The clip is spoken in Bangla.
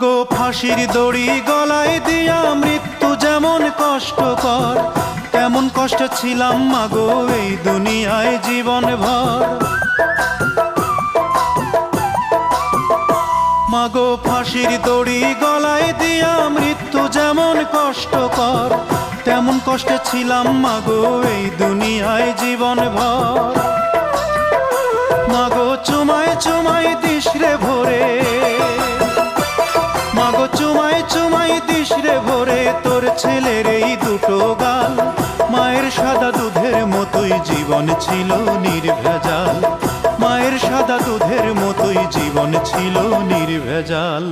মাগো ফাঁসির দড়ি গলায় দিয়া মৃত্যু যেমন কষ্টকর, তেমন কষ্ট ছিলাম মাগো এই দুনিয়ায় জীবন ভর। মাগো ফাঁসির দড়ি গলায় দিয়া মৃত্যু যেমন কষ্টকর, তেমন কষ্টে ছিলাম মাগো এই দুনিয়ায় জীবন ভর। মাগো চুমায় চুমায় দিশরে ভরে, মাগো চুমায় চুমায় দিশরে ভরে তোর ছেলের এই দুটো গাল। মায়ের সাদা দুধের মতোই জীবন ছিল নির্ভেজাল, মায়ের সাদা দুধের মতোই জীবন ছিল নির্ভেজাল।